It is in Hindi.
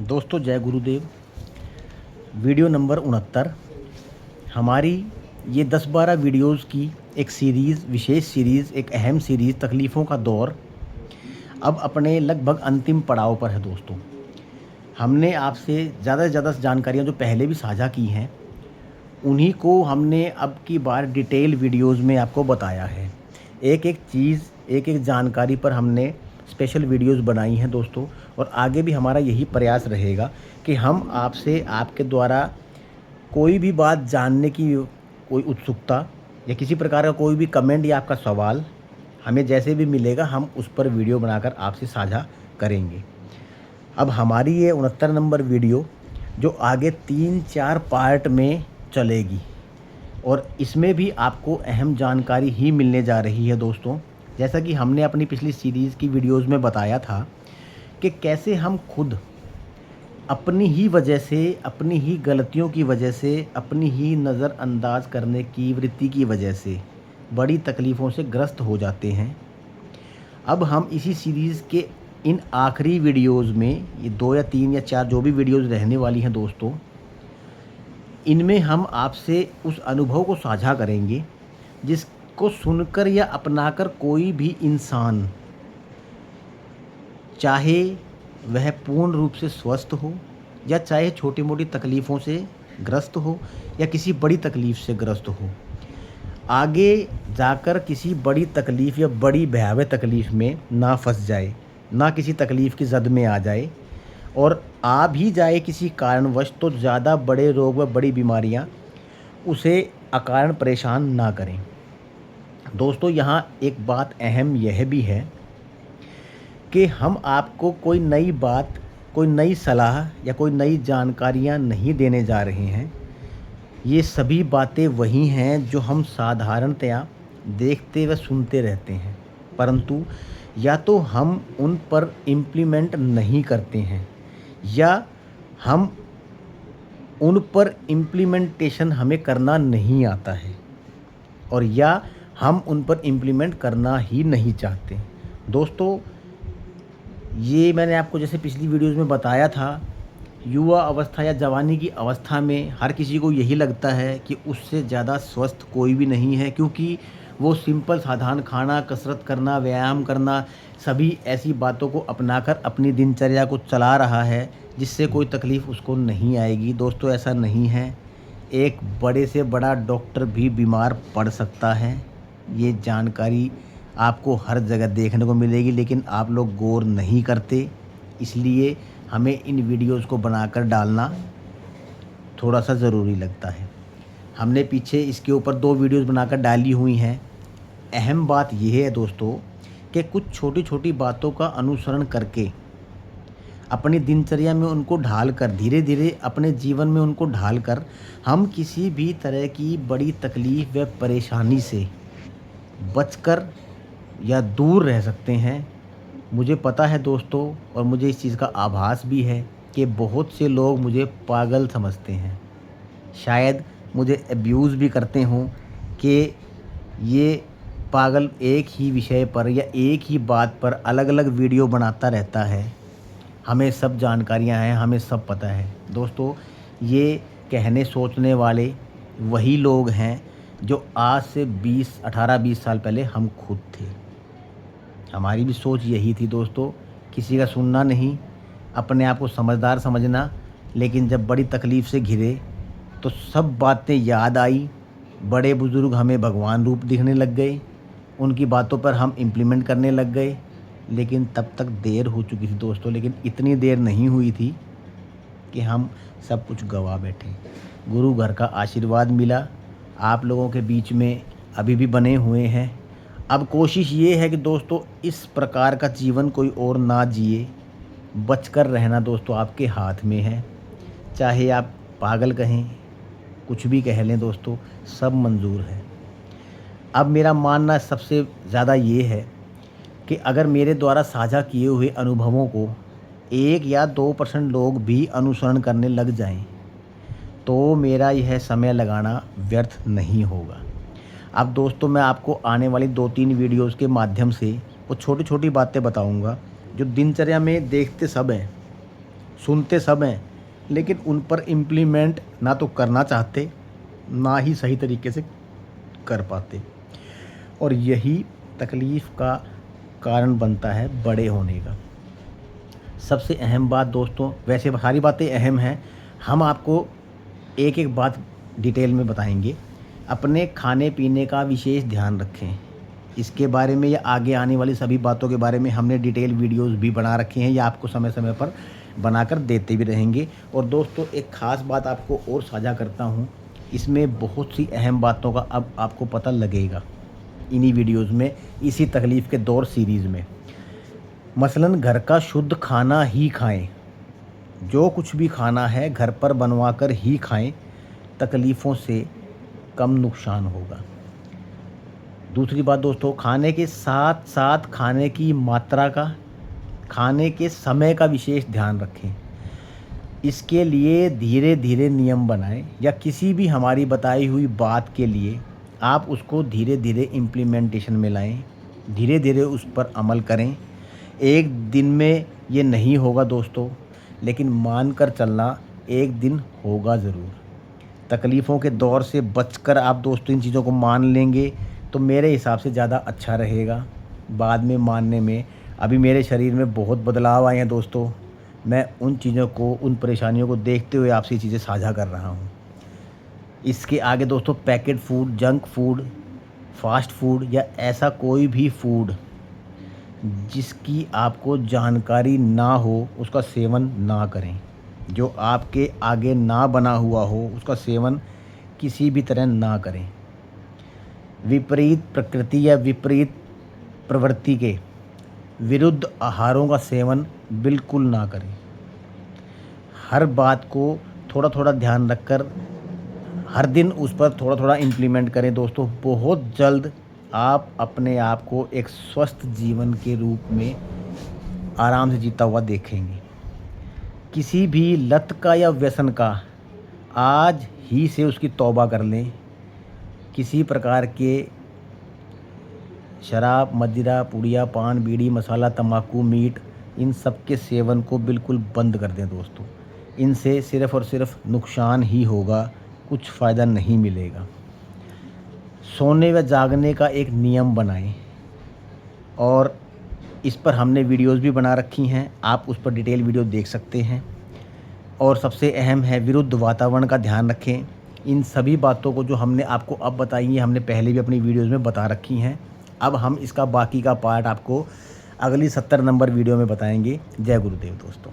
दोस्तों जय गुरुदेव। वीडियो नंबर 69 हमारी ये 10-12 वीडियोस की एक सीरीज़, विशेष सीरीज़, एक अहम सीरीज़ तकलीफ़ों का दौर अब अपने लगभग अंतिम पड़ाव पर है। दोस्तों हमने आपसे ज़्यादा से ज़्यादा जानकारियाँ जो पहले भी साझा की हैं उन्हीं को हमने अब की बार डिटेल वीडियोज़ में आपको बताया है। एक एक चीज़, एक एक जानकारी पर हमने स्पेशल वीडियोज़ बनाई हैं दोस्तों, और आगे भी हमारा यही प्रयास रहेगा कि हम आपसे आपके द्वारा कोई भी बात जानने की कोई उत्सुकता या किसी प्रकार का कोई भी कमेंट या आपका सवाल हमें जैसे भी मिलेगा हम उस पर वीडियो बनाकर आपसे साझा करेंगे। अब हमारी ये 69 नंबर वीडियो जो आगे 3-4 पार्ट में चलेगी और इसमें भी आपको अहम जानकारी ही मिलने जा रही है दोस्तों। जैसा कि हमने अपनी पिछली सीरीज़ की वीडियोज़ में बताया था कि कैसे हम खुद अपनी ही वजह से, अपनी ही गलतियों की वजह से, अपनी ही नज़रअंदाज करने की वृत्ति की वजह से बड़ी तकलीफ़ों से ग्रस्त हो जाते हैं। अब हम इसी सीरीज़ के इन आखिरी वीडियोज़ में, ये 2 या 3 या 4 जो भी वीडियोज़ रहने वाली हैं दोस्तों, इनमें हम आपसे उस अनुभव को साझा करेंगे जिसको सुनकर या अपनाकर कोई भी इंसान, चाहे वह पूर्ण रूप से स्वस्थ हो या चाहे छोटी-मोटी तकलीफ़ों से ग्रस्त हो या किसी बड़ी तकलीफ़ से ग्रस्त हो, आगे जाकर किसी बड़ी तकलीफ़ या बड़ी भयावह तकलीफ़ में ना फंस जाए, ना किसी तकलीफ़ की ज़द में आ जाए, और आ भी जाए किसी कारणवश तो ज़्यादा बड़े रोग व बड़ी बीमारियां उसे अकारण परेशान ना करें। दोस्तों यहाँ एक बात अहम यह भी है कि हम आपको कोई नई बात, कोई नई सलाह या कोई नई जानकारियाँ नहीं देने जा रहे हैं। ये सभी बातें वही हैं जो हम साधारणतया देखते व सुनते रहते हैं, परंतु या तो हम उन पर इम्प्लीमेंट नहीं करते हैं या हम उन पर इम्प्लीमेंटेशन हमें करना नहीं आता है, और या हम उन पर इम्प्लीमेंट करना ही नहीं चाहते। दोस्तों ये मैंने आपको जैसे पिछली वीडियोज़ में बताया था, युवा अवस्था या जवानी की अवस्था में हर किसी को यही लगता है कि उससे ज़्यादा स्वस्थ कोई भी नहीं है, क्योंकि वो सिंपल साधारण खाना, कसरत करना, व्यायाम करना, सभी ऐसी बातों को अपनाकर अपनी दिनचर्या को चला रहा है जिससे कोई तकलीफ़ उसको नहीं आएगी। दोस्तों ऐसा नहीं है, एक बड़े से बड़ा डॉक्टर भी बीमार पड़ सकता है। ये जानकारी आपको हर जगह देखने को मिलेगी, लेकिन आप लोग गौर नहीं करते, इसलिए हमें इन वीडियोज़ को बनाकर डालना थोड़ा सा ज़रूरी लगता है। हमने पीछे इसके ऊपर 2 वीडियोज़ बनाकर डाली हुई हैं। अहम बात यह है दोस्तों कि कुछ छोटी छोटी बातों का अनुसरण करके अपनी दिनचर्या में उनको ढालकर, धीरे धीरे अपने जीवन में उनको ढालकर हम किसी भी तरह की बड़ी तकलीफ़ व परेशानी से बचकर या दूर रह सकते हैं। मुझे पता है दोस्तों, और मुझे इस चीज़ का आभास भी है कि बहुत से लोग मुझे पागल समझते हैं, शायद मुझे अब्यूज़ भी करते हों कि ये पागल एक ही विषय पर या एक ही बात पर अलग अलग वीडियो बनाता रहता है, हमें सब जानकारियां हैं, हमें सब पता है। दोस्तों ये कहने सोचने वाले वही लोग हैं जो आज से 18-20 साल पहले हम खुद थे। हमारी भी सोच यही थी दोस्तों, किसी का सुनना नहीं, अपने आप को समझदार समझना, लेकिन जब बड़ी तकलीफ़ से घिरे तो सब बातें याद आई। बड़े बुज़ुर्ग हमें भगवान रूप दिखने लग गए, उनकी बातों पर हम इम्प्लीमेंट करने लग गए, लेकिन तब तक देर हो चुकी थी दोस्तों। लेकिन इतनी देर नहीं हुई थी कि हम सब कुछ गवा बैठे। गुरु घर का आशीर्वाद मिला, आप लोगों के बीच में अभी भी बने हुए हैं। अब कोशिश ये है कि दोस्तों इस प्रकार का जीवन कोई और ना जिए, बचकर रहना दोस्तों आपके हाथ में है। चाहे आप पागल कहें, कुछ भी कह लें दोस्तों, सब मंजूर है। अब मेरा मानना सबसे ज़्यादा ये है कि अगर मेरे द्वारा साझा किए हुए अनुभवों को 1 या 2% लोग भी अनुसरण करने लग जाएं, तो मेरा यह समय लगाना व्यर्थ नहीं होगा। अब दोस्तों मैं आपको आने वाली 2-3 वीडियोज़ के माध्यम से वो छोटी छोटी बातें बताऊंगा जो दिनचर्या में देखते सब हैं, सुनते सब हैं, लेकिन उन पर इम्प्लीमेंट ना तो करना चाहते, ना ही सही तरीके से कर पाते। और यही तकलीफ़ का कारण बनता है बड़े होने का। सबसे अहम बात दोस्तों, वैसे सारी बातें अहम हैं, हम आपको एक एक बात डिटेल में बताएंगे। अपने खाने पीने का विशेष ध्यान रखें। इसके बारे में या आगे आने वाली सभी बातों के बारे में हमने डिटेल वीडियोस भी बना रखे हैं, या आपको समय समय पर बनाकर देते भी रहेंगे। और दोस्तों एक ख़ास बात आपको और साझा करता हूँ, इसमें बहुत सी अहम बातों का अब आपको पता लगेगा इन्हीं वीडियोज़ में, इसी तकलीफ़ के दौर सीरीज़ में। मसलन घर का शुद्ध खाना ही खाएं। जो कुछ भी खाना है घर पर बनवा कर ही खाएं, तकलीफ़ों से कम नुकसान होगा। दूसरी बात दोस्तों, खाने के साथ साथ खाने की मात्रा का, खाने के समय का विशेष ध्यान रखें। इसके लिए धीरे धीरे नियम बनाएं, या किसी भी हमारी बताई हुई बात के लिए आप उसको धीरे धीरे इम्प्लीमेंटेशन में लाएं, धीरे धीरे उस पर अमल करें। एक दिन में ये नहीं होगा दोस्तों, लेकिन मान कर चलना एक दिन होगा ज़रूर। तकलीफ़ों के दौर से बचकर आप दोस्तों इन चीज़ों को मान लेंगे तो मेरे हिसाब से ज़्यादा अच्छा रहेगा बाद में मानने में। अभी मेरे शरीर में बहुत बदलाव आए हैं दोस्तों, मैं उन चीज़ों को, उन परेशानियों को देखते हुए आपसे ये चीज़ें साझा कर रहा हूँ। इसके आगे दोस्तों packet food, junk food, fast food या ऐसा कोई भी फूड जिसकी आपको जानकारी ना हो उसका सेवन ना करें। जो आपके आगे ना बना हुआ हो उसका सेवन किसी भी तरह ना करें। विपरीत प्रकृति या विपरीत प्रवृत्ति के विरुद्ध आहारों का सेवन बिल्कुल ना करें। हर बात को थोड़ा थोड़ा ध्यान रखकर हर दिन उस पर थोड़ा थोड़ा इम्प्लीमेंट करें दोस्तों। बहुत जल्द आप अपने आप को एक स्वस्थ जीवन के रूप में आराम से जीता हुआ देखेंगे। किसी भी लत का या व्यसन का आज ही से उसकी तौबा कर लें। किसी प्रकार के शराब, मदिरा, पुड़िया, पान, बीड़ी, मसाला, तम्बाकू, मीट, इन सब के सेवन को बिल्कुल बंद कर दें दोस्तों। इनसे सिर्फ़ और सिर्फ नुकसान ही होगा, कुछ फ़ायदा नहीं मिलेगा। सोने व जागने का एक नियम बनाएं, और इस पर हमने वीडियोज़ भी बना रखी हैं, आप उस पर डिटेल वीडियो देख सकते हैं। और सबसे अहम है विरुद्ध वातावरण का ध्यान रखें। इन सभी बातों को जो हमने आपको अब बताई हैं, हमने पहले भी अपनी वीडियोज़ में बता रखी हैं। अब हम इसका बाकी का पार्ट आपको अगली 70 नंबर वीडियो में बताएंगे। जय गुरुदेव दोस्तों।